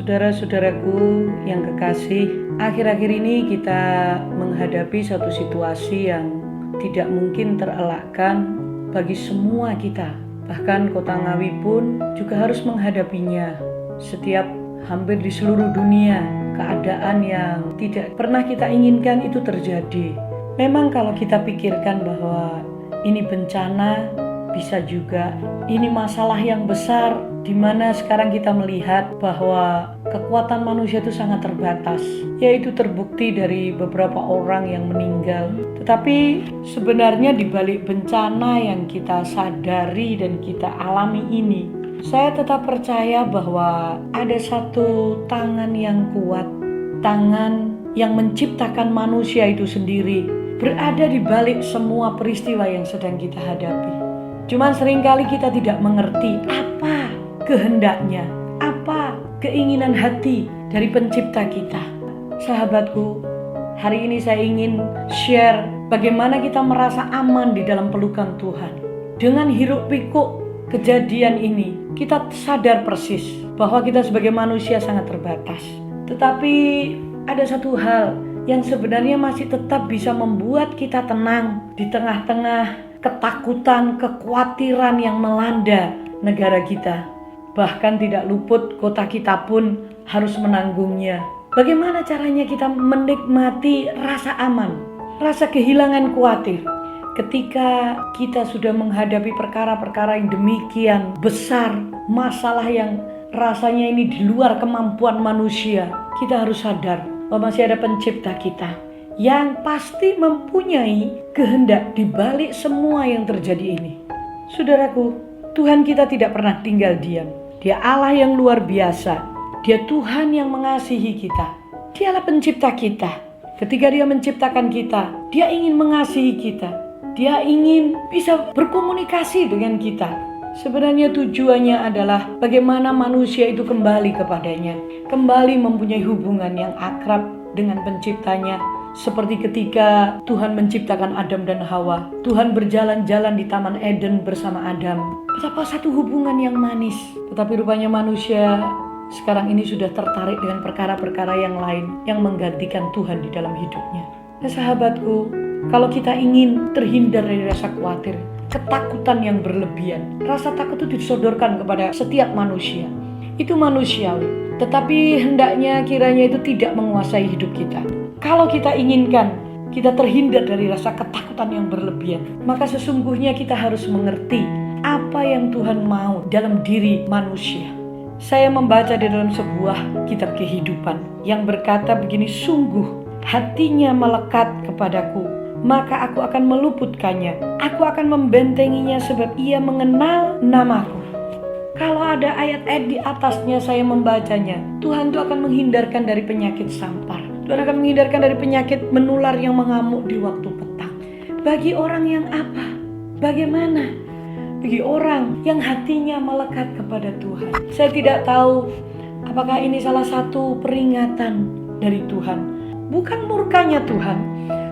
Saudara-saudaraku yang kekasih, akhir-akhir ini kita menghadapi satu situasi yang tidak mungkin terelakkan bagi semua kita. Bahkan Kota Ngawi pun juga harus menghadapinya. Setiap hampir di seluruh dunia, keadaan yang tidak pernah kita inginkan itu terjadi. Memang kalau kita pikirkan bahwa ini bencana, bisa juga ini masalah yang besar, di mana sekarang kita melihat bahwa kekuatan manusia itu sangat terbatas, yaitu terbukti dari beberapa orang yang meninggal. Tetapi sebenarnya di balik bencana yang kita sadari dan kita alami ini, saya tetap percaya bahwa ada satu tangan yang kuat, tangan yang menciptakan manusia itu sendiri, berada di balik semua peristiwa yang sedang kita hadapi. Cuman seringkali kita tidak mengerti apa kehendaknya, apa keinginan hati dari pencipta kita. Sahabatku, hari ini saya ingin share bagaimana kita merasa aman di dalam pelukan Tuhan. Dengan hiruk pikuk kejadian ini, kita sadar persis bahwa kita sebagai manusia sangat terbatas. Tetapi ada satu hal yang sebenarnya masih tetap bisa membuat kita tenang di tengah-tengah ketakutan, kekhawatiran yang melanda negara kita. Bahkan tidak luput kota kita pun harus menanggungnya. Bagaimana caranya kita menikmati rasa aman, rasa kehilangan khawatir ketika kita sudah menghadapi perkara-perkara yang demikian besar, masalah yang rasanya ini di luar kemampuan manusia. Kita harus sadar bahwa masih ada pencipta kita yang pasti mempunyai kehendak di balik semua yang terjadi ini. Saudaraku, Tuhan kita tidak pernah tinggal diam. Dia Allah yang luar biasa. Dia Tuhan yang mengasihi kita. Dialah pencipta kita. Ketika Dia menciptakan kita, Dia ingin mengasihi kita. Dia ingin bisa berkomunikasi dengan kita. Sebenarnya tujuannya adalah bagaimana manusia itu kembali kepadanya, kembali mempunyai hubungan yang akrab dengan penciptanya. Seperti ketika Tuhan menciptakan Adam dan Hawa, Tuhan berjalan-jalan di Taman Eden bersama Adam. Betapa satu hubungan yang manis. Tetapi rupanya manusia sekarang ini sudah tertarik dengan perkara-perkara yang lain yang menggantikan Tuhan di dalam hidupnya. Nah, sahabatku, kalau kita ingin terhindar dari rasa khawatir, ketakutan yang berlebihan, rasa takut itu disodorkan kepada setiap manusia. Itu manusiawi, tetapi hendaknya kiranya itu tidak menguasai hidup kita. Kalau kita inginkan kita terhindar dari rasa ketakutan yang berlebihan, maka sesungguhnya kita harus mengerti apa yang Tuhan mau dalam diri manusia. Saya membaca di dalam sebuah kitab kehidupan yang berkata begini, sungguh hatinya melekat kepadaku, maka aku akan meluputkannya. Aku akan membentenginya sebab ia mengenal namaku. Kalau ada ayat-ayat di atasnya saya membacanya, Tuhan itu akan menghindarkan dari penyakit sampar. Tuhan akan menghindarkan dari penyakit menular yang mengamuk di waktu petang. Bagi orang yang apa? Bagaimana? Bagi orang yang hatinya melekat kepada Tuhan. Saya tidak tahu apakah ini salah satu peringatan dari Tuhan. Bukan murkanya Tuhan,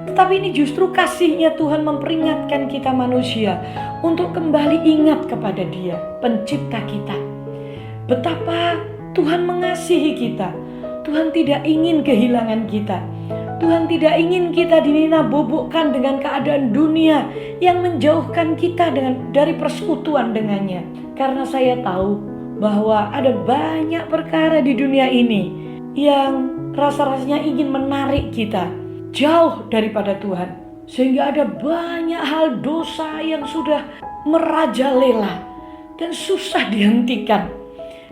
tetapi ini justru kasihnya Tuhan memperingatkan kita manusia untuk kembali ingat kepada Dia, pencipta kita. Betapa Tuhan mengasihi kita. Tuhan tidak ingin kehilangan kita. Tuhan tidak ingin kita dinina-bobokkan dengan keadaan dunia yang menjauhkan kita dari persekutuan dengannya. Karena saya tahu bahwa ada banyak perkara di dunia ini yang rasa-rasanya ingin menarik kita jauh daripada Tuhan. Sehingga ada banyak hal dosa yang sudah merajalela dan susah dihentikan.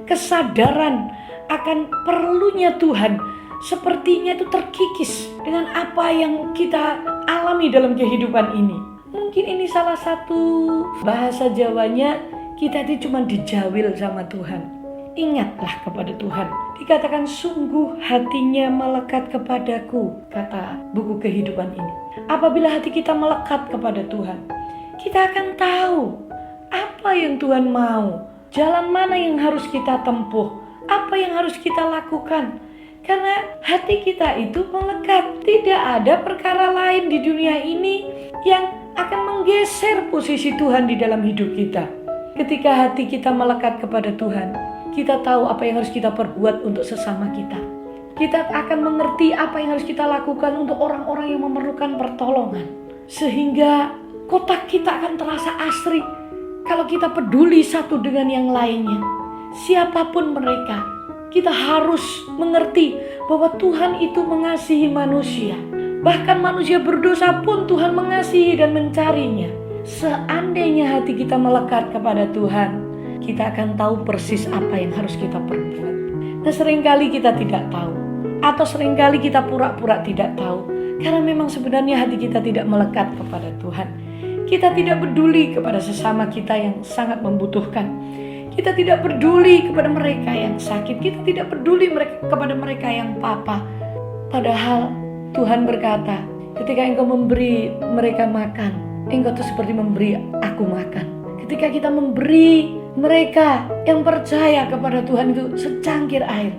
Kesadaran akan perlunya Tuhan sepertinya itu terkikis dengan apa yang kita alami dalam kehidupan ini. Mungkin ini salah satu bahasa Jawanya, kita itu cuma dijawil sama Tuhan. Ingatlah kepada Tuhan. Dikatakan sungguh hatinya melekat kepadaku, kata buku kehidupan ini. Apabila hati kita melekat kepada Tuhan, kita akan tahu apa yang Tuhan mau, jalan mana yang harus kita tempuh, apa yang harus kita lakukan. Karena hati kita itu melekat. Tidak ada perkara lain di dunia ini yang akan menggeser posisi Tuhan di dalam hidup kita. Ketika hati kita melekat kepada Tuhan, kita tahu apa yang harus kita perbuat untuk sesama kita. Kita akan mengerti apa yang harus kita lakukan untuk orang-orang yang memerlukan pertolongan. Sehingga kota kita akan terasa asri kalau kita peduli satu dengan yang lainnya. Siapapun mereka, kita harus mengerti bahwa Tuhan itu mengasihi manusia. Bahkan manusia berdosa pun Tuhan mengasihi dan mencarinya. Seandainya hati kita melekat kepada Tuhan, kita akan tahu persis apa yang harus kita perbuat. Nah, seringkali kita tidak tahu, atau seringkali kita pura-pura tidak tahu, karena memang sebenarnya hati kita tidak melekat kepada Tuhan. Kita tidak peduli kepada sesama kita yang sangat membutuhkan. Kita tidak peduli kepada mereka yang sakit. Kita tidak peduli kepada mereka yang papa. Padahal Tuhan berkata, ketika engkau memberi mereka makan, engkau itu seperti memberi aku makan. Ketika kita memberi mereka yang percaya kepada Tuhan itu secangkir air,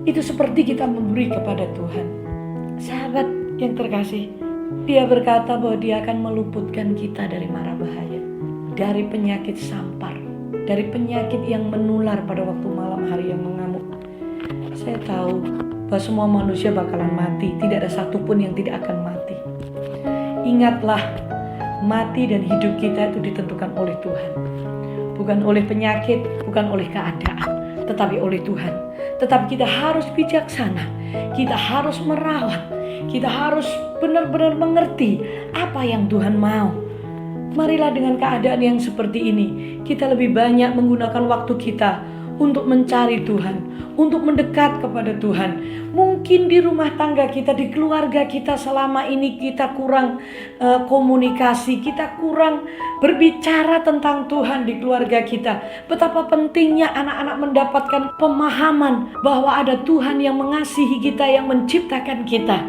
itu seperti kita memberi kepada Tuhan. Sahabat yang terkasih, Dia berkata bahwa Dia akan meluputkan kita dari mara bahaya, dari penyakit sampar, dari penyakit yang menular pada waktu malam hari yang mengamuk. Saya tahu bahwa semua manusia bakalan mati, tidak ada satupun yang tidak akan mati. Ingatlah, mati dan hidup kita itu ditentukan oleh Tuhan. Bukan oleh penyakit, bukan oleh keadaan, tetapi oleh Tuhan. Tetapi kita harus bijaksana, kita harus merawat, kita harus benar-benar mengerti apa yang Tuhan mau. Marilah dengan keadaan yang seperti ini, kita lebih banyak menggunakan waktu kita untuk mencari Tuhan, untuk mendekat kepada Tuhan. Mungkin di rumah tangga kita, di keluarga kita selama ini kita kurang komunikasi, kita kurang berbicara tentang Tuhan di keluarga kita. Betapa pentingnya anak-anak mendapatkan pemahaman bahwa ada Tuhan yang mengasihi kita, yang menciptakan kita.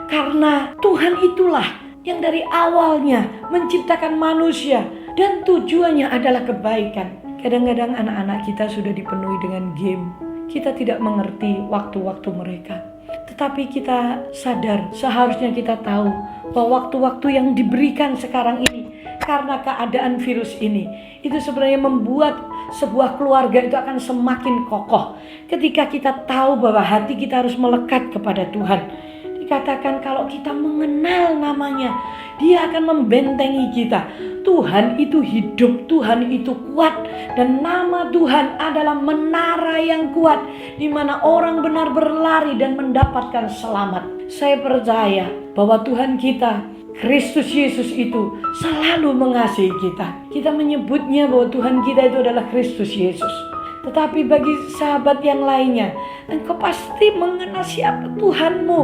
Karena Tuhan itulah yang dari awalnya menciptakan manusia dan tujuannya adalah kebaikan. Kadang-kadang anak-anak kita sudah dipenuhi dengan game. Kita tidak mengerti waktu-waktu mereka. Tetapi kita sadar, seharusnya kita tahu bahwa waktu-waktu yang diberikan sekarang ini karena keadaan virus ini, itu sebenarnya membuat sebuah keluarga itu akan semakin kokoh. Ketika kita tahu bahwa hati kita harus melekat kepada Tuhan. Dikatakan kalau kita mengenal namanya, Dia akan membentengi kita. Tuhan itu hidup, Tuhan itu kuat, dan nama Tuhan adalah menara yang kuat di mana orang benar berlari dan mendapatkan selamat. Saya percaya bahwa Tuhan kita, Kristus Yesus itu selalu mengasihi kita. Kita menyebutnya bahwa Tuhan kita itu adalah Kristus Yesus. Tetapi bagi sahabat yang lainnya, engkau pasti mengenal siapa Tuhanmu.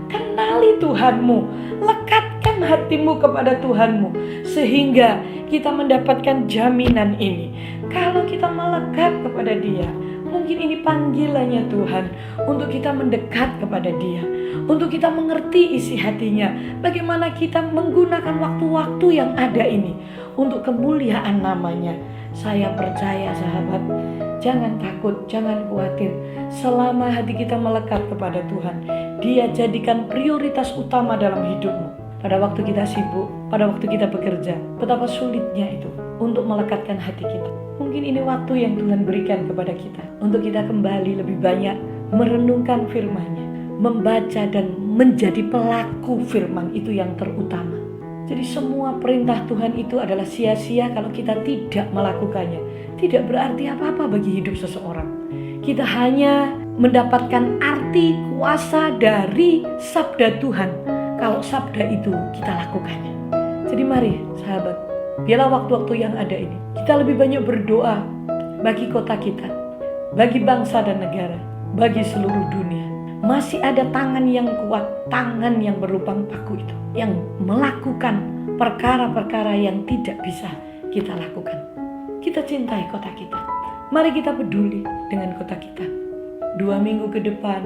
Kenali Tuhanmu, lekatkan hatimu kepada Tuhanmu, sehingga kita mendapatkan jaminan ini. Kalau kita melekat kepada Dia, mungkin ini panggilannya Tuhan untuk kita mendekat kepada Dia, untuk kita mengerti isi hatinya, bagaimana kita menggunakan waktu-waktu yang ada ini untuk kemuliaan namanya. Saya percaya sahabat, jangan takut, jangan khawatir. Selama hati kita melekat kepada Tuhan, Dia jadikan prioritas utama dalam hidupmu. Pada waktu kita sibuk, pada waktu kita bekerja, betapa sulitnya itu untuk melekatkan hati kita. Mungkin ini waktu yang Tuhan berikan kepada kita untuk kita kembali lebih banyak merenungkan firman-Nya, membaca dan menjadi pelaku firman itu yang terutama. Jadi semua perintah Tuhan itu adalah sia-sia kalau kita tidak melakukannya. Tidak berarti apa-apa bagi hidup seseorang. Kita hanya mendapatkan arti kuasa dari sabda Tuhan kalau sabda itu kita lakukannya. Jadi mari sahabat, biarlah waktu-waktu yang ada ini kita lebih banyak berdoa bagi kota kita, bagi bangsa dan negara, bagi seluruh dunia. Masih ada tangan yang kuat, tangan yang berlubang paku itu, yang melakukan perkara-perkara yang tidak bisa kita lakukan. Kita cintai kota kita. Mari kita peduli dengan kota kita. 2 minggu ke depan,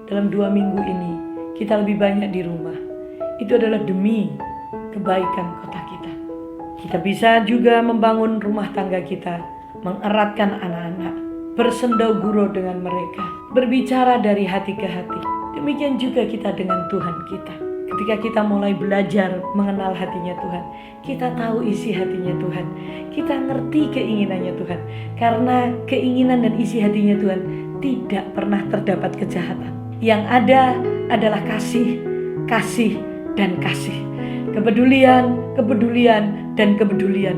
dalam 2 minggu ini, kita lebih banyak di rumah. Itu adalah demi kebaikan kota kita. Kita bisa juga membangun rumah tangga kita, mengeratkan anak-anak, bersendau-gurau dengan mereka, berbicara dari hati ke hati. Demikian juga kita dengan Tuhan kita. ketika kita mulai belajar mengenal hatinya Tuhan, kita tahu isi hatinya Tuhan, kita ngerti keinginannya Tuhan. Karena keinginan dan isi hatinya Tuhan tidak pernah terdapat kejahatan. Yang ada adalah kasih, kasih, dan kasih. Kepedulian, kepedulian, dan kepedulian.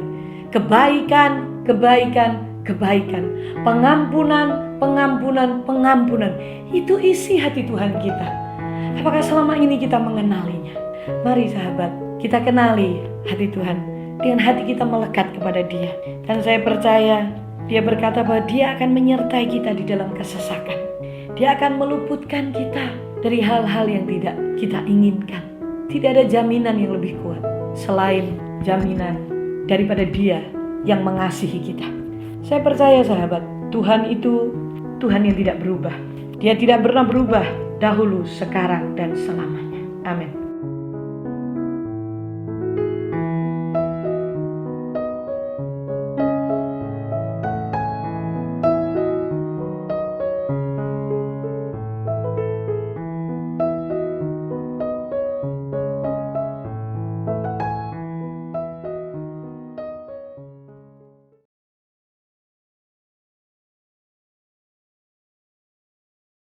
Kebaikan, kebaikan, kebaikan. Pengampunan, pengampunan, pengampunan. Itu isi hati Tuhan kita. Apakah selama ini kita mengenalinya? Mari sahabat, kita kenali hati Tuhan dengan hati kita melekat kepada Dia. Dan saya percaya Dia berkata bahwa Dia akan menyertai kita di dalam kesesakan. Dia akan meluputkan kita dari hal-hal yang tidak kita inginkan. Tidak ada jaminan yang lebih kuat selain jaminan daripada Dia yang mengasihi kita. Saya percaya sahabat, Tuhan itu Tuhan yang tidak berubah. Dia tidak pernah berubah dahulu, sekarang, dan selamanya. Amin.